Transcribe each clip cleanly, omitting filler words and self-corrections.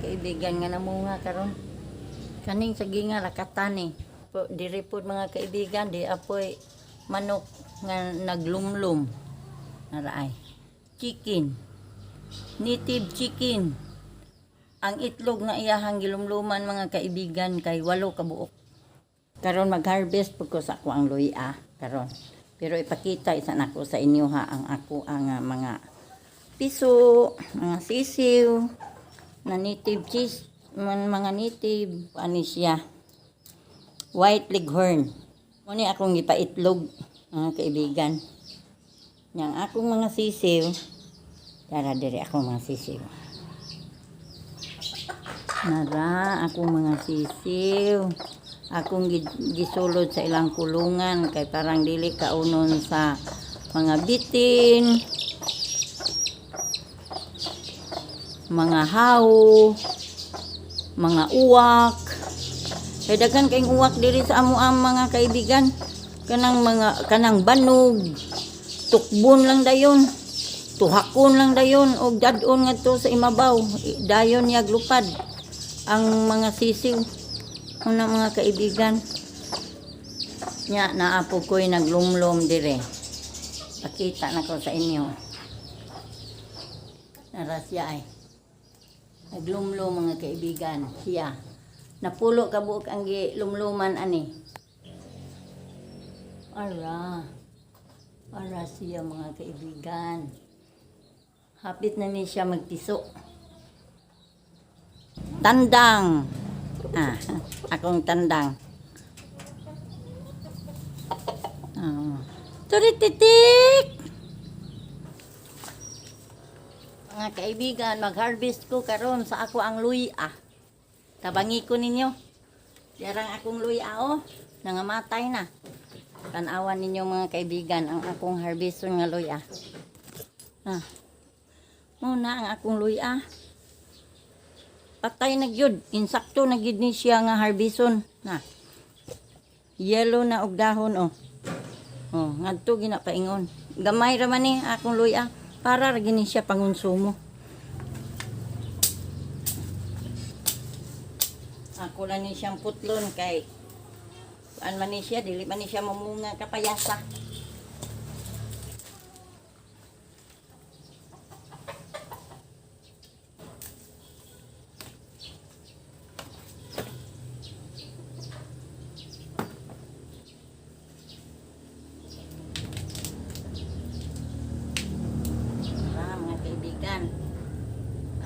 kaibigan nga namunga karon. Kaning saginga rakatan diri pod mga kaibigan di apoy manok nga naglumlum. Naraay. Chicken. Native chicken. Ang itlog na iyahang gilumluman mga kaibigan kay 8 ka buok. Karon mag-harvest pud ko sa ako ang luya karon. Pero ipakita isa nako sa inyo ha ang ako ang mga piso, mga sisiw, na native cheese, mga native, ano siya, white leghorn. Muna akong ipaitlog, mga kaibigan. Yang akong mga sisiw, tara diri akong mga sisiw. Nara, akong mga sisiw. Akong gisulod sa ilang kulungan, kay parang dili kaunon sa mga bitin, mga haw, mga uwak. Kay daghan kayong uwak diri sa amo ang mga kaibigan. Kanang banog, tukbon lang dayon, tuhakon lang dayon og dadon ngadto sa imabaw. Dayon yag lupad ang mga sisiw. Una mga kaibigan. Nya naapo ko'y naglumlom dire. Pakita na ko sa inyo. Narasya ay. Naglumlom mga kaibigan. Siya. Napulo ka buok ang lumluman ani. Ara. Ara siya mga kaibigan. Hapit na ni siya magtiso. Tandang. Akong tandang. Turititik! Mga kaibigan, mag-harvest ko karon sa ako ang luya. Tabangi ko ninyo. Yarang akong luya nangamatay na. Tanawan ninyo mga kaibigan ang akong harvest nga luya. Muna ang akong luya. Patay na gyud, insakto na gyud ni siya nga harbison na. Yellow na og dahon ngadto ginapaingon. Gamay ra man ni akong luya para ra gini siya pangonsumo. Ako lang ni siyang putlon kay man ni siya dili man ni siya mamunga kapayasa.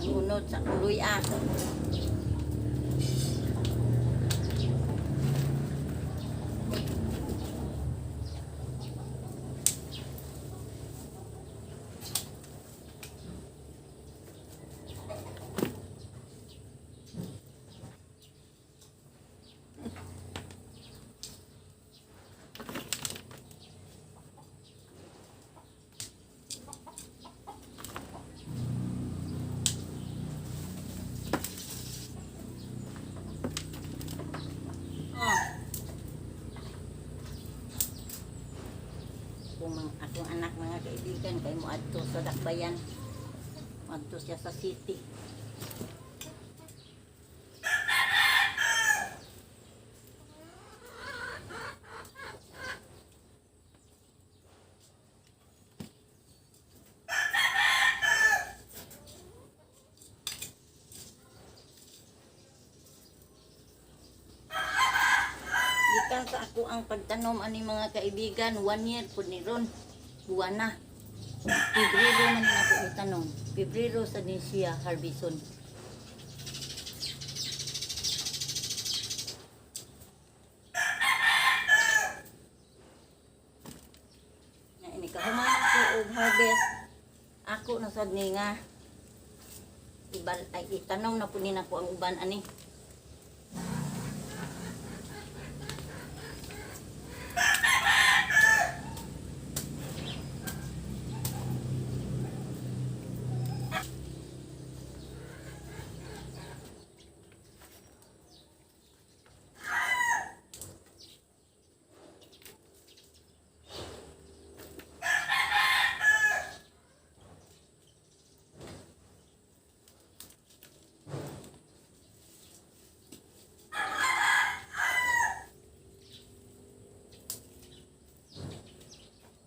Ang unod sa luya. Akong anak mga kaibigan kay moadto sa Dakbayan, moadto siya sa city. Gikan sa ako ang pagtanom ani mga kaibigan, 1 year pud ni ron. Buwan na. Pebrero man na ako itanong. Pebrero sa din siya harbison. Na ini kahuman ako og harvest. Ako na sad ni nga itanong na pud ni nako ang uban ani.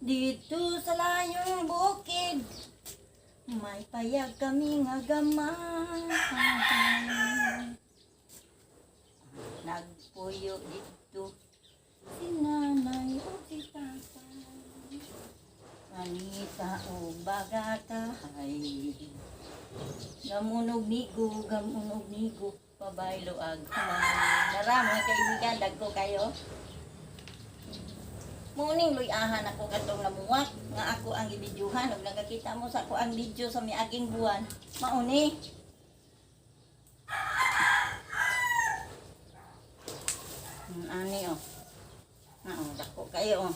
Dito sa layong bukid, may payag kami nga gamay. Nagpuyo dito si nanay o si tatay. Anita o bagatahay. Gamunog nigo, pabaylo ag Tara mga kaibigan, dagko kayo. Muning luyahan ako katong namuwak nga ako ang ibidyuhan ug nagakita mo sa ako ang video sa miaging buwan. Mauni. Ani oh. Dako kayo oh.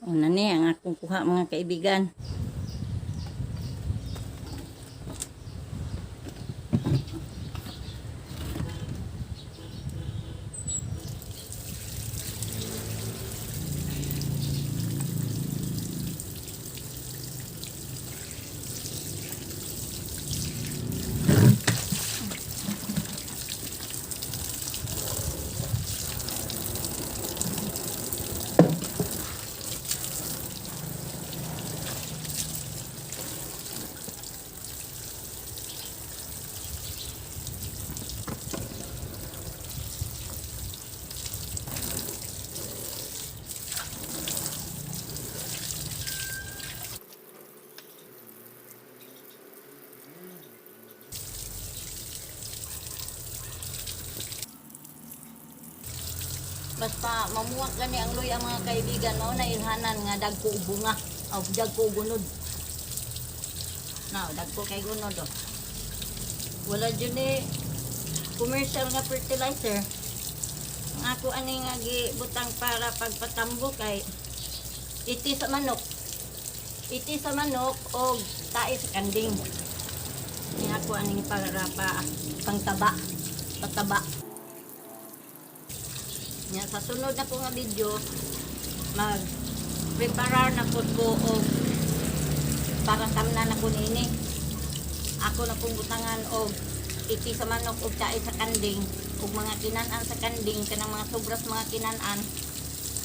Una ni ang akong kuha mga kaibigan. Basta mamuwak gani ang luya mga kaibigan, mao na ilhanan nga dagko og bunga o dagko og gunod. Dagko kay gunod oh. Wala jud ni commercial nga fertilizer. Ang ako ani nga gibutang para pagpatambo kay iti sa manok. Iti sa manok o tae sa kanding. Ni ako ani para pangtaba, pataba. Nya sa sunod na ko nga video mag-preparar na po ko og para tamnan na ko nini. Ako na pong butangan og iti sa manok og tae sa kanding og mga kinan-an sa kanding kanang mga sobras mga kinan-an.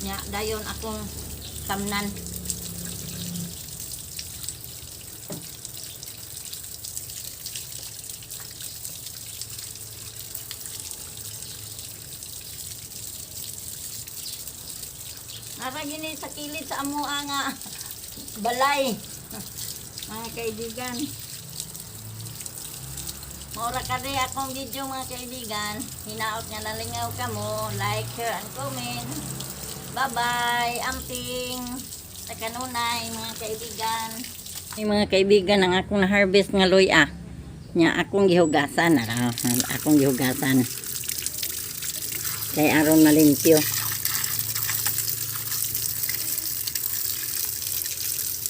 Nya dayon akong tamnan. Nara gini sa kilid sa amoa nga balay. Mga kaibigan. Mura ka rin akong video mga kaibigan. Hinaot nga nalingaw ka mo. Like, share, and comment. Bye-bye. Amping. Sa kanunay mga kaibigan. Mga kaibigan ang akong na-harvest nga luya. Nya akong gihugasan. Akong gihugasan. Kay aron malimpyo.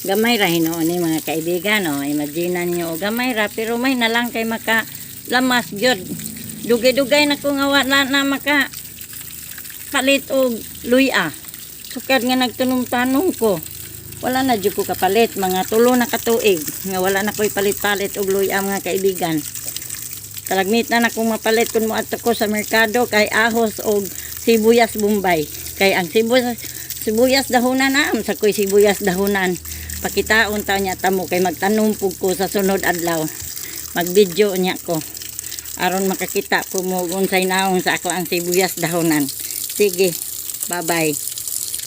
Gamay ra hinoon ni mga kaibigan oh. Imagine niyo gamay ra pero may na lang kay maka lamas gyud. Dugay-dugay na ko nga wala na maka palit og luya. Sukad nga nagtunong-tanong ko. Wala na jud ko kapalit mga 3 na katuig nga wala na koy palit-palit og luya mga kaibigan. Talagmit na akong mapalit kun moadto ko sa merkado kay ahos og sibuyas Bombay. Kay ang sibuyas dahonan na sa koy sibuyas dahonan. Pakitaon ta niya tamo kay magtanong pug ko sa sunod adlaw. Mag-video niya ko. Aron makakita po mo unsay naong sa ako ang sibuyas dahonan. Sige. Bye-bye.